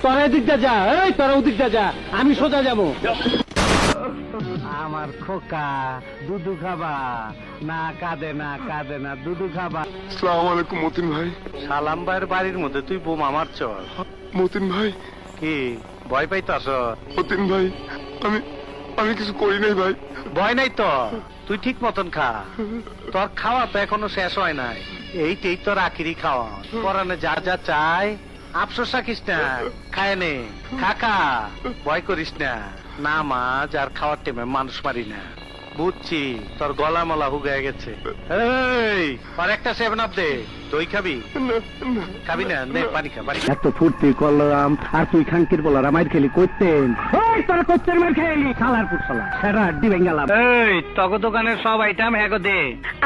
তোরা এদিকটা যা, এই তোরা ওদিকটা যা, আমি সোজা যাবো। আমার খোকা দুধু খাবা না? কাঁদে না, কাঁদে না, দুধু খাবা। আসসালামু আলাইকুম মতিন ভাই। সালাম ভাইয়ের বাড়ির মধ্যে তুই বোমা মারছ মতিন ভাই, কি ভয় পাইতাছ? মতিন ভাই, আমি আমি কিছু করি নাই ভাই। ভয় নাই তো, তুই ঠিক মতন খা। তোর খাওয়া তো এখনো শেষ হয় নাই, এইটাই তোর আখিরি খাওয়া। পরানে যা যা চাই আফসোস রাখিস না, খায় নে, খা, ভয় করিস না। না মাছ আর খাওয়ার টাইমে মানুষ মারি না, বুঝছি। তোর গলা মলা হুগায় গেছে। এই আর একটা 7 আপ দে। দই খাবি? না, না। খাবি না? নে পানি খা, পানি খা। এত ফুর্তি করলাম আর তুই খাঙ্কির বলার মাইর খেলি করতেন। ওই তোরা করতেন মাইর খেলি খালার পুটশালা সেরা আড্ডি ভেঙ্গালাম। এই তগ দোকানের সব আইটেম হ্যাগো দে।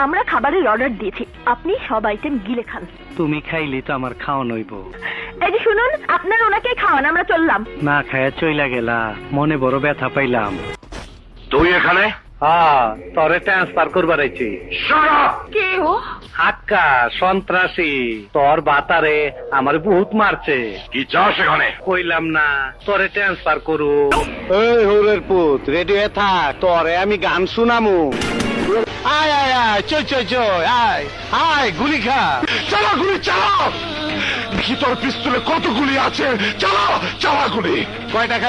আমরা খাবারের অর্ডার দিয়েছি, আপনি সব আইটেম গিলে খান। তুমি খাইলি তো আমার খাওয়ান হইব। এই যে শুনুন, আপনার ওনাকে খাওয়ান, আমরা চললাম। না খায়া চইলা গেলা, মনে বড় ব্যথা পাইলাম। তুই এখানে? হ্যাঁ, তরে ট্রান্সফার করবার আইছি। কে ও? হাক্কা সন্ত্রাসী, তোর বাতারে আমার বহুত মারছে। কি চাও সেখানে? কইলাম না তোরে ট্রান্সফার করু। এই হুরের পুত, রেডি হয়ে থাক, তোরে আমি গান শুনামু। আয় আয় আয়, চল আয় আয়, গুলি খা। চালা গুলি, চালা। ভিতর পিস্তলে কত গুলি আছে? চালা, চালা গুলি। কয় টাকা